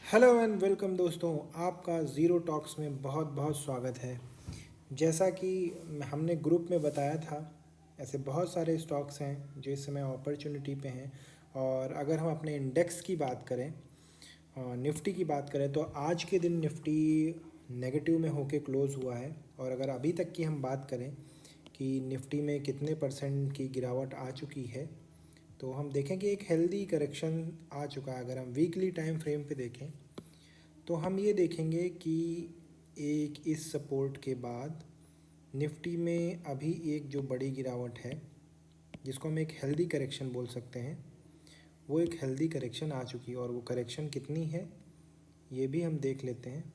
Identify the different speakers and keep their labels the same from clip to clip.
Speaker 1: Hello and welcome दोस्तों, आपका zero talks में बहुत बहुत स्वागत है। जैसा कि हमने ग्रुप में बताया था, ऐसे बहुत सारे स्टॉक्स हैं जो इस समय अपॉर्चुनिटी पे हैं। और अगर हम अपने इंडेक्स की बात करें, निफ्टी की बात करें, तो आज के दिन निफ्टी नेगेटिव में होके क्लोज़ हुआ है। और अगर अभी तक की हम बात करें कि निफ्टी में कितने परसेंट की गिरावट आ चुकी है, तो हम देखें कि एक हेल्दी करेक्शन आ चुका है। अगर हम वीकली टाइम फ्रेम पे देखें तो हम ये देखेंगे कि एक इस सपोर्ट के बाद निफ्टी में अभी एक जो बड़ी गिरावट है, जिसको हम एक हेल्दी करेक्शन बोल सकते हैं, वो एक हेल्दी करेक्शन आ चुकी है। और वो करेक्शन कितनी है ये भी हम देख लेते हैं,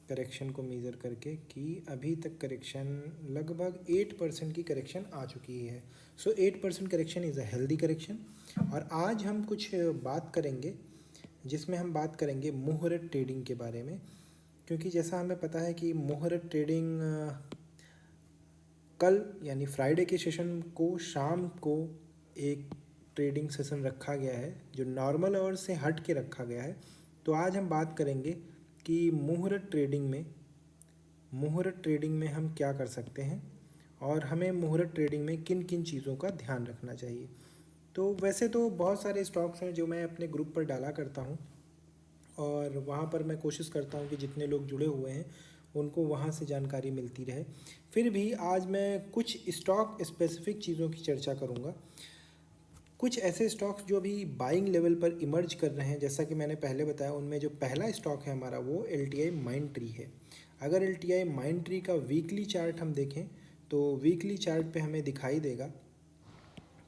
Speaker 1: करेक्शन को मेज़र करके, कि अभी तक करेक्शन लगभग 8% की करेक्शन आ चुकी है। सो 8% correction is a healthy correction. और आज हम कुछ बात करेंगे जिसमें हम बात करेंगे मुहूर्त ट्रेडिंग के बारे में। क्योंकि जैसा हमें पता है कि मुहूर्त ट्रेडिंग कल यानी फ्राइडे के सेशन को शाम को एक ट्रेडिंग सेशन रखा गया है जो नॉर्मल आवर से हट के रखा गया है। तो आज हम बात करेंगे कि मुहूर्त ट्रेडिंग में हम क्या कर सकते हैं और हमें मुहूर्त ट्रेडिंग में किन किन चीज़ों का ध्यान रखना चाहिए। तो वैसे तो बहुत सारे स्टॉक्स हैं जो मैं अपने ग्रुप पर डाला करता हूँ, और वहाँ पर मैं कोशिश करता हूँ कि जितने लोग जुड़े हुए हैं उनको वहाँ से जानकारी मिलती रहे। फिर भी आज मैं कुछ स्टॉक स्पेसिफिक चीज़ों की चर्चा करूँगा। कुछ ऐसे स्टॉक्स जो अभी बाइंग लेवल पर इमर्ज कर रहे हैं, जैसा कि मैंने पहले बताया, उनमें जो पहला स्टॉक है हमारा वो LTI माइंड ट्री है। अगर LTI माइंड ट्री का वीकली चार्ट हम देखें तो वीकली चार्ट पे हमें दिखाई देगा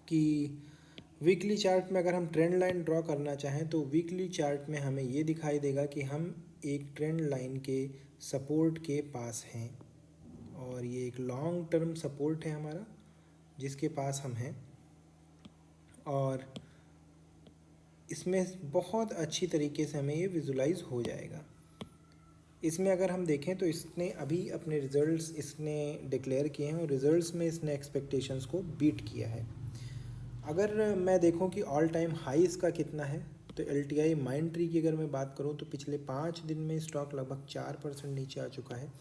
Speaker 1: कि वीकली चार्ट में अगर हम ट्रेंड लाइन ड्रॉ करना चाहें तो वीकली चार्ट में हमें ये दिखाई देगा कि हम एक ट्रेंड लाइन के सपोर्ट के पास हैं। और ये एक लॉन्ग टर्म सपोर्ट है हमारा जिसके पास हम हैं, और इसमें बहुत अच्छी तरीके से हमें ये विजुलाइज हो जाएगा। इसमें अगर हम देखें तो इसने अभी अपने रिजल्ट्स इसने डिक्लेयर किए हैं और रिजल्ट्स में इसने एक्सपेक्टेशंस को बीट किया है। अगर मैं देखूं कि ऑल टाइम हाई इसका कितना है, तो LTI माइंड ट्री की अगर मैं बात करूं तो पिछले 5 दिन में स्टॉक लगभग 4% नीचे आ चुका है।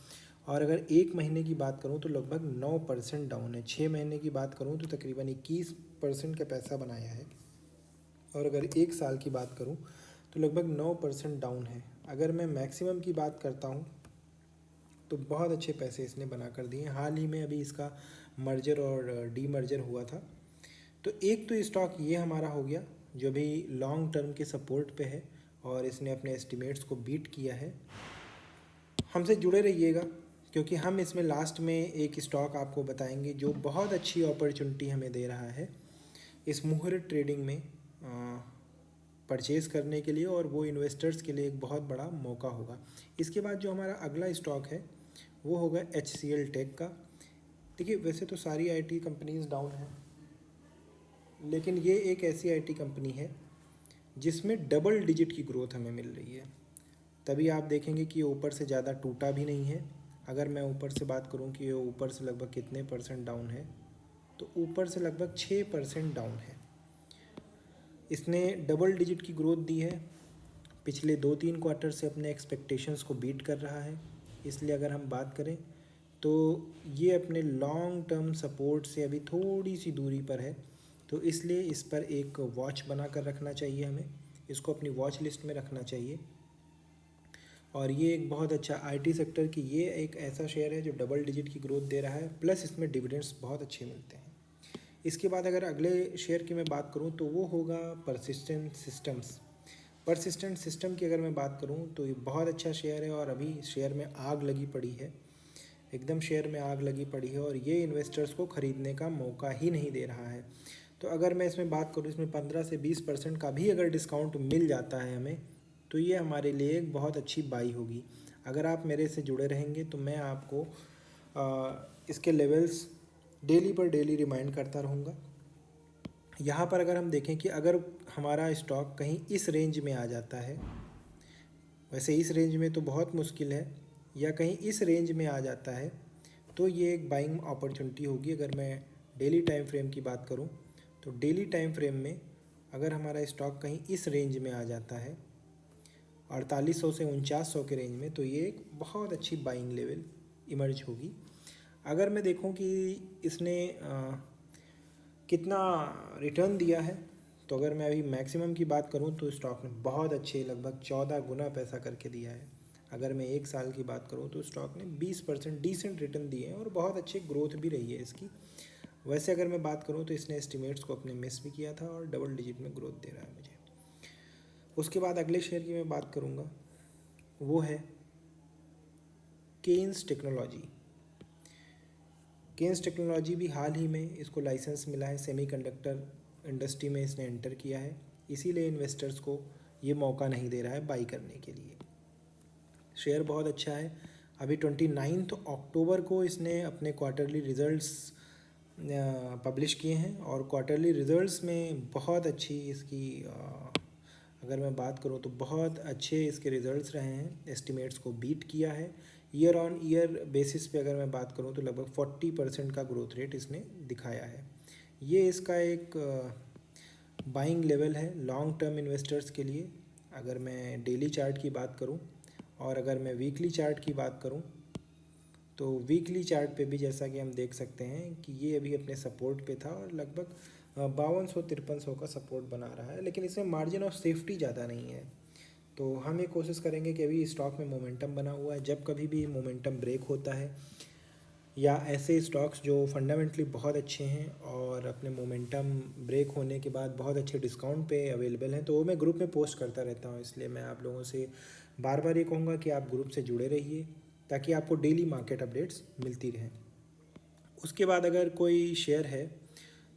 Speaker 1: और अगर एक महीने की बात करूं तो लगभग 9% डाउन है। 6 महीने की बात करूं तो तकरीबन 21% का पैसा बनाया है। और अगर एक साल की बात करूं तो लगभग 9% डाउन है। अगर मैं मैक्सिमम की बात करता हूं तो बहुत अच्छे पैसे इसने बना कर दिए। हाल ही में अभी इसका मर्जर और डीमर्जर हुआ था। तो एक तो स्टॉक ये हमारा हो गया जो भी लॉन्ग टर्म के सपोर्ट पे है और इसने अपने एस्टिमेट्स को बीट किया है। हमसे जुड़े रहिएगा क्योंकि हम इसमें लास्ट में एक स्टॉक आपको बताएंगे जो बहुत अच्छी अपॉर्चुनिटी हमें दे रहा है इस मुहूर्त ट्रेडिंग में परचेज़ करने के लिए, और वो इन्वेस्टर्स के लिए एक बहुत बड़ा मौका होगा। इसके बाद जो हमारा अगला स्टॉक है वो होगा HCL टेक का। देखिए, वैसे तो सारी IT कंपनीज डाउन हैं, लेकिन ये एक ऐसी IT कंपनी है जिसमें डबल डिजिट की ग्रोथ हमें मिल रही है। तभी आप देखेंगे कि ये ऊपर से ज़्यादा टूटा भी नहीं है। अगर मैं ऊपर से बात करूं कि ये ऊपर से लगभग कितने परसेंट डाउन है, तो ऊपर से लगभग 6% डाउन है। इसने डबल डिजिट की ग्रोथ दी है, पिछले 2-3 क्वार्टर से अपने एक्सपेक्टेशंस को बीट कर रहा है। इसलिए अगर हम बात करें तो ये अपने लॉन्ग टर्म सपोर्ट से अभी थोड़ी सी दूरी पर है। तो इसलिए इस पर एक वॉच बना कर रखना चाहिए, हमें इसको अपनी वॉच लिस्ट में रखना चाहिए। और ये एक बहुत अच्छा IT सेक्टर की ये एक ऐसा शेयर है जो डबल डिजिट की ग्रोथ दे रहा है, प्लस इसमें डिविडेंड्स बहुत अच्छे मिलते हैं। इसके बाद अगर अगले शेयर की मैं बात करूं तो वो होगा परसिस्टेंट सिस्टम्स। परसिस्टेंट सिस्टम की अगर मैं बात करूं तो ये बहुत अच्छा शेयर है और अभी शेयर में आग लगी पड़ी है, एकदम शेयर में आग लगी पड़ी है, और ये इन्वेस्टर्स को ख़रीदने का मौका ही नहीं दे रहा है। तो अगर मैं इसमें बात करूं, इसमें 15 से 20% का भी अगर डिस्काउंट मिल जाता है हमें, तो ये हमारे लिए एक बहुत अच्छी बाई होगी। अगर आप मेरे से जुड़े रहेंगे तो मैं आपको इसके लेवल्स डेली पर डेली रिमाइंड करता रहूँगा। यहाँ पर अगर हम देखें कि अगर हमारा स्टॉक कहीं इस रेंज में आ जाता है, वैसे इस रेंज में तो बहुत मुश्किल है, या कहीं इस रेंज में आ जाता है, तो ये एक बाइंग अपॉर्चुनिटी होगी। अगर मैं डेली टाइम फ्रेम की बात करूं तो डेली टाइम फ्रेम में अगर हमारा स्टॉक कहीं इस रेंज में आ जाता है 4800 से 4900 के रेंज में, तो ये एक बहुत अच्छी बाइंग लेवल इमर्ज होगी। अगर मैं देखूं कि इसने कितना रिटर्न दिया है, तो अगर मैं अभी मैक्सिमम की बात करूं तो स्टॉक ने बहुत अच्छे लगभग 14 गुना पैसा करके दिया है। अगर मैं 1 साल की बात करूं तो स्टॉक ने 20% डिसेंट रिटर्न दिए हैं और बहुत अच्छी ग्रोथ भी रही है इसकी। वैसे अगर मैं बात करूं तो इसने एस्टिमेट्स को अपने मिस भी किया था और डबल डिजिट में ग्रोथ दे रहा है मुझे। उसके बाद अगले शेयर की मैं बात करूंगा, वो है केन्स टेक्नोलॉजी। केन्स टेक्नोलॉजी भी हाल ही में इसको लाइसेंस मिला है, सेमीकंडक्टर इंडस्ट्री में इसने एंटर किया है, इसीलिए इन्वेस्टर्स को ये मौका नहीं दे रहा है बाई करने के लिए। शेयर बहुत अच्छा है। अभी 29 अक्टूबर को इसने अपने क्वार्टरली रिजल्ट्स पब्लिश किए हैं और क्वार्टरली रिजल्ट्स में बहुत अच्छी इसकी अगर मैं बात करूं तो बहुत अच्छे इसके रिजल्ट्स रहे हैं, एस्टिमेट्स को बीट किया है। ईयर ऑन ईयर बेसिस पे अगर मैं बात करूं तो लगभग 40% का ग्रोथ रेट इसने दिखाया है। ये इसका एक बाइंग लेवल है लॉन्ग टर्म इन्वेस्टर्स के लिए। अगर मैं डेली चार्ट की बात करूं और अगर मैं वीकली चार्ट की बात करूं तो वीकली चार्ट पे भी जैसा कि हम देख सकते हैं कि ये अभी अपने सपोर्ट पे था और लगभग 5200-5300 का सपोर्ट बना रहा है, लेकिन इसमें मार्जिन ऑफ सेफ्टी ज़्यादा नहीं है। तो हम ये कोशिश करेंगे कि अभी स्टॉक में मोमेंटम बना हुआ है, जब कभी भी मोमेंटम ब्रेक होता है या ऐसे स्टॉक्स जो फंडामेंटली बहुत अच्छे हैं और अपने मोमेंटम ब्रेक होने के बाद बहुत अच्छे डिस्काउंट पे अवेलेबल हैं, तो वो मैं ग्रुप में पोस्ट करता रहता हूँ। इसलिए मैं आप लोगों से बार बार ये कहूँगा कि आप ग्रुप से जुड़े रहिए ताकि आपको डेली मार्केट अपडेट्स मिलती रहें। उसके बाद अगर कोई शेयर है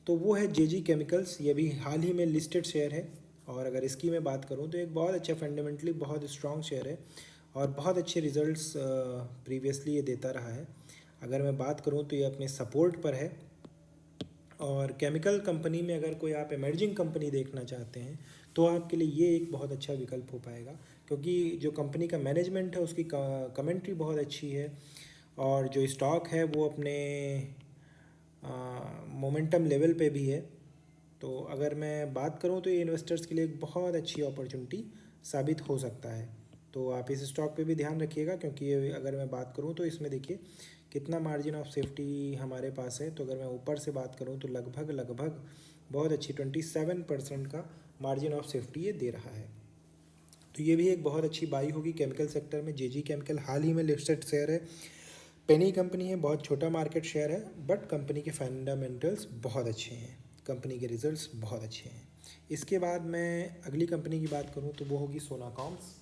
Speaker 1: तो वो है जेजी केमिकल्स। ये भी हाल ही में लिस्टेड शेयर है और अगर इसकी मैं बात करूँ तो एक बहुत अच्छा फंडामेंटली बहुत स्ट्रॉन्ग शेयर है और बहुत अच्छे रिजल्ट्स प्रीवियसली ये देता रहा है। अगर मैं बात करूँ तो ये अपने सपोर्ट पर है और केमिकल कंपनी में अगर कोई आप इमर्जिंग कंपनी देखना चाहते हैं तो आपके लिए ये एक बहुत अच्छा विकल्प हो पाएगा, क्योंकि जो कंपनी का मैनेजमेंट है उसकी कमेंट्री बहुत अच्छी है और जो स्टॉक है वो अपने मोमेंटम लेवल पे भी है। तो अगर मैं बात करूं तो ये इन्वेस्टर्स के लिए एक बहुत अच्छी अपॉर्चुनिटी साबित हो सकता है। तो आप इस स्टॉक पे भी ध्यान रखिएगा, क्योंकि अगर मैं बात करूं तो इसमें देखिए कितना मार्जिन ऑफ सेफ्टी हमारे पास है। तो अगर मैं ऊपर से बात करूं तो लगभग बहुत अच्छी 27% का मार्जिन ऑफ सेफ्टी ये दे रहा है। तो ये भी एक बहुत अच्छी बाई होगी केमिकल सेक्टर में। जेजी केमिकल हाल ही में लिस्टेड शेयर है, पेनी कंपनी है, बहुत छोटा मार्केट शेयर है, बट कंपनी के फंडामेंटल्स बहुत अच्छे हैं, कंपनी के रिजल्ट्स बहुत अच्छे हैं। इसके बाद मैं अगली कंपनी की बात करूं तो वो होगी सोना कॉम्स।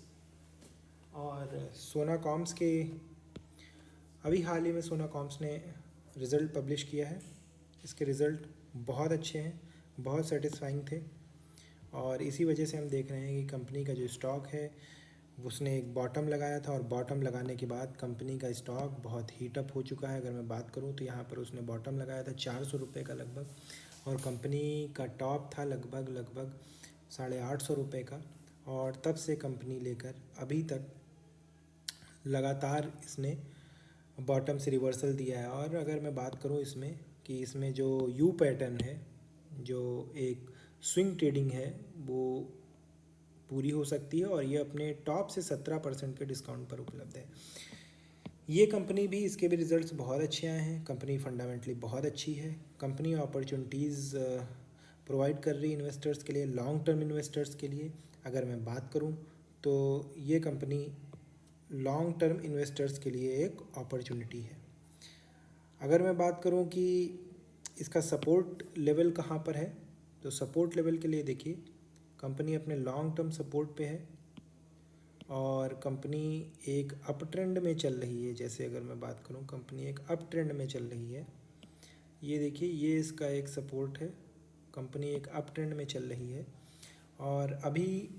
Speaker 1: और सोना कॉम्स के अभी हाल ही में सोना कॉम्स ने रिज़ल्ट पब्लिश किया है। इसके रिज़ल्ट बहुत अच्छे हैं, बहुत सेटिस्फाइंग थे और इसी वजह से हम देख रहे हैं कि कंपनी का जो स्टॉक है उसने एक बॉटम लगाया था और बॉटम लगाने के बाद कंपनी का स्टॉक बहुत हीटअप हो चुका है। अगर मैं बात करूं तो यहाँ पर उसने बॉटम लगाया था 400 रुपये का लगभग और कंपनी का टॉप था लगभग 850 रुपये का, और तब से कंपनी लेकर अभी तक लगातार इसने बॉटम से रिवर्सल दिया है। और अगर मैं बात करूं इसमें कि इसमें जो यू पैटर्न है, जो एक स्विंग ट्रेडिंग है, वो पूरी हो सकती है और ये अपने टॉप से 17% के डिस्काउंट पर उपलब्ध है। ये कंपनी भी, इसके भी रिजल्ट्स बहुत अच्छे आए हैं। कंपनी फंडामेंटली बहुत अच्छी है, कंपनी अपॉर्चुनिटीज़ प्रोवाइड कर रही है इन्वेस्टर्स के लिए, लॉन्ग टर्म इन्वेस्टर्स के लिए। अगर मैं बात करूं तो ये कंपनी लॉन्ग टर्म इन्वेस्टर्स के लिए एक अपॉर्चुनिटी है। अगर मैं बात करूं कि इसका सपोर्ट लेवल कहां पर है, तो सपोर्ट लेवल के लिए देखिए कंपनी अपने लॉन्ग टर्म सपोर्ट पे है और कंपनी एक अप ट्रेंड में चल रही है। जैसे अगर मैं बात करूं, कंपनी एक अप ट्रेंड में चल रही है, ये देखिए ये इसका एक सपोर्ट है, कंपनी एक अप ट्रेंड में चल रही है और अभी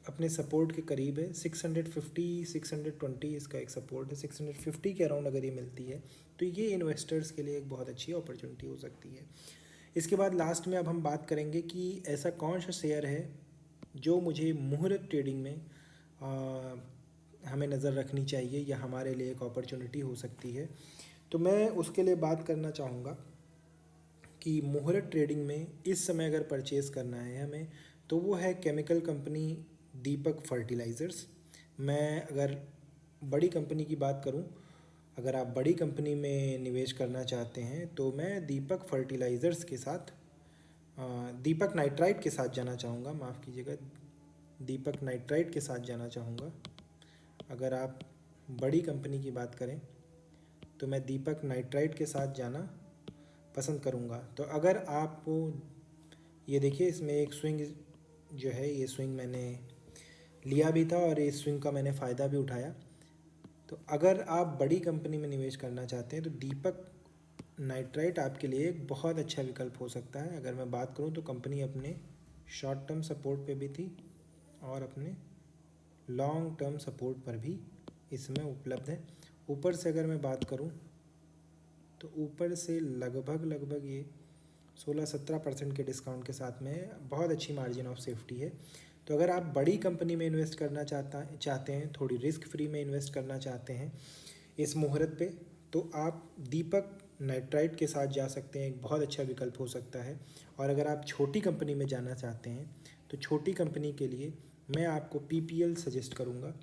Speaker 1: अपने सपोर्ट के करीब है। 650-620 इसका एक सपोर्ट है। 650 के अराउंड अगर ये मिलती है तो ये इन्वेस्टर्स के लिए एक बहुत अच्छी अपॉर्चुनिटी हो सकती है। इसके बाद लास्ट में अब हम बात करेंगे कि ऐसा कौन सा शेयर है जो मुझे मुहूर्त ट्रेडिंग में हमें नज़र रखनी चाहिए या हमारे लिए एक अपॉर्चुनिटी हो सकती है। तो मैं उसके लिए बात करना चाहूँगा कि मुहूर्त ट्रेडिंग में इस समय अगर परचेज़ करना है हमें, तो वो है केमिकल कंपनी दीपक फर्टिलाइज़र्स। मैं अगर बड़ी कंपनी की बात करूं, अगर आप बड़ी कंपनी में निवेश करना चाहते हैं तो मैं दीपक फर्टिलाइज़र्स के साथ दीपक नाइट्राइट के साथ जाना चाहूँगा, माफ़ कीजिएगा, दीपक नाइट्राइट के साथ जाना चाहूँगा। अगर आप बड़ी कंपनी की बात करें तो मैं दीपक नाइट्राइट के साथ जाना पसंद करूँगा। तो अगर आपको ये देखिए, इसमें एक स्विंग जो है, ये स्विंग मैंने लिया भी था और इस स्विंग का मैंने फ़ायदा भी उठाया। तो अगर आप बड़ी कंपनी में निवेश करना चाहते हैं तो दीपक नाइट्राइट आपके लिए एक बहुत अच्छा विकल्प हो सकता है। अगर मैं बात करूं तो कंपनी अपने शॉर्ट टर्म सपोर्ट पे भी थी और अपने लॉन्ग टर्म सपोर्ट पर भी इस समय उपलब्ध है। ऊपर से अगर मैं बात करूं तो ऊपर से लगभग ये 16-17% के डिस्काउंट के साथ में बहुत अच्छी मार्जिन ऑफ सेफ्टी है। तो अगर आप बड़ी कंपनी में इन्वेस्ट करना चाहते हैं, थोड़ी रिस्क फ्री में इन्वेस्ट करना चाहते हैं इस मुहूर्त पे, तो आप दीपक नाइट्राइट के साथ जा सकते हैं, एक बहुत अच्छा विकल्प हो सकता है। और अगर आप छोटी कंपनी में जाना चाहते हैं तो छोटी कंपनी के लिए मैं आपको PPL सजेस्ट करूँगा।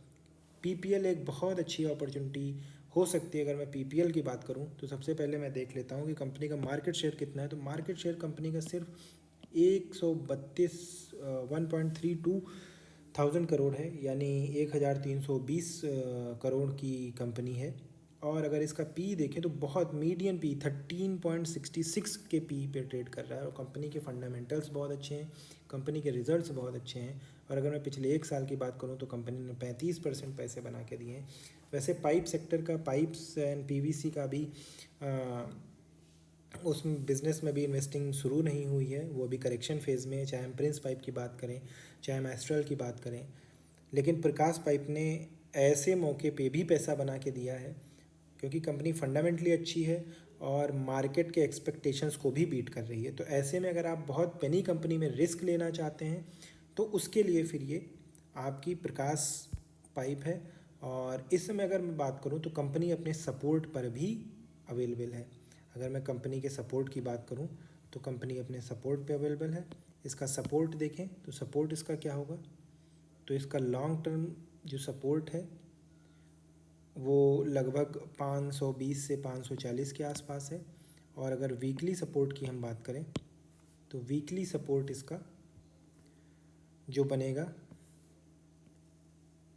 Speaker 1: PPL एक बहुत अच्छी अपॉर्चुनिटी हो सकती है। अगर मैं PPL की बात करूं तो सबसे पहले मैं देख लेता हूं कि कंपनी का मार्केट शेयर कितना है। तो मार्केट शेयर कंपनी का सिर्फ 132 1.32 थाउजेंड करोड़ है, यानी 1320 करोड़ की कंपनी है। और अगर इसका पी देखें तो बहुत मीडियन पी 13.66 के पी पे ट्रेड कर रहा है। और कंपनी के फंडामेंटल्स बहुत अच्छे हैं, कंपनी के रिजल्ट्स बहुत अच्छे हैं। और अगर मैं पिछले 1 साल की बात करूं तो कंपनी ने 35% पैसे बना के दिए हैं। वैसे पाइप सेक्टर का, पाइप्स एंड PVC का भी उस बिज़नेस में भी इन्वेस्टिंग शुरू नहीं हुई है, वो अभी करेक्शन फेज़ में है। चाहे हम प्रिंस पाइप की बात करें, चाहे हम एस्ट्रल की बात करें, लेकिन प्रकाश पाइप ने ऐसे मौके पे भी पैसा बना के दिया है क्योंकि कंपनी फंडामेंटली अच्छी है और मार्केट के एक्सपेक्टेशंस को भी बीट कर रही है। तो ऐसे में अगर आप बहुत पेनी कंपनी में रिस्क लेना चाहते हैं तो उसके लिए फिर ये आपकी प्रकाश पाइप है। और इस समय अगर मैं बात करूं तो कंपनी अपने सपोर्ट पर भी अवेलेबल है। अगर मैं कंपनी के सपोर्ट की बात करूं तो कंपनी अपने सपोर्ट पे अवेलेबल है। इसका सपोर्ट देखें तो सपोर्ट इसका क्या होगा, तो इसका लॉन्ग टर्म जो सपोर्ट है वो लगभग 520 से 540 के आसपास है। और अगर वीकली सपोर्ट की हम बात करें तो वीकली सपोर्ट इसका जो बनेगा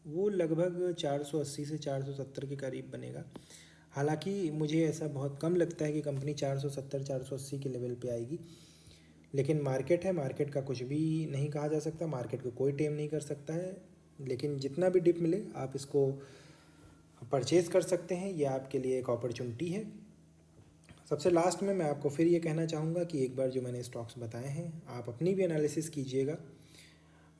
Speaker 1: वो लगभग 480 से 470 के करीब बनेगा। हालांकि मुझे ऐसा बहुत कम लगता है कि कंपनी 470-480 के लेवल पे आएगी, लेकिन मार्केट है, मार्केट का कुछ भी नहीं कहा जा सकता, मार्केट को कोई टेम नहीं कर सकता है। लेकिन जितना भी डिप मिले आप इसको परचेज़ कर सकते हैं, ये आपके लिए एक अपॉर्चुनिटी है। सबसे लास्ट में मैं आपको फिर ये कहना चाहूँगा कि एक बार जो मैंने स्टॉक्स बताए हैं आप अपनी भी एनालिसिस कीजिएगा।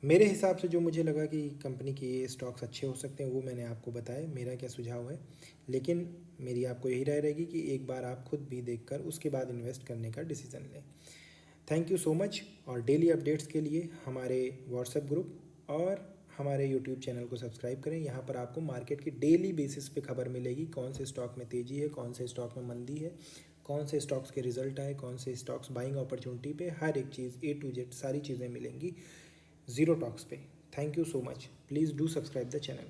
Speaker 1: मेरे हिसाब से जो मुझे लगा कि कंपनी के ये स्टॉक्स अच्छे हो सकते हैं वो मैंने आपको बताया, मेरा क्या सुझाव है। लेकिन मेरी आपको यही राय रहेगी कि एक बार आप खुद भी देखकर उसके बाद इन्वेस्ट करने का डिसीज़न लें। Thank you so much. और डेली अपडेट्स के लिए हमारे व्हाट्सएप ग्रुप और हमारे यूट्यूब चैनल को सब्सक्राइब करें। यहाँ पर आपको मार्केट की डेली बेसिस पे खबर मिलेगी, कौन से स्टॉक में तेज़ी है, कौन से स्टॉक में मंदी है, कौन से स्टॉक्स के रिजल्ट आए, कौन से स्टॉक्स बाइंग अपॉर्चुनिटी पे, हर एक चीज़ A to Z सारी चीज़ें मिलेंगी ज़ीरो टॉक्स पे। Thank you so much. Please do subscribe the channel.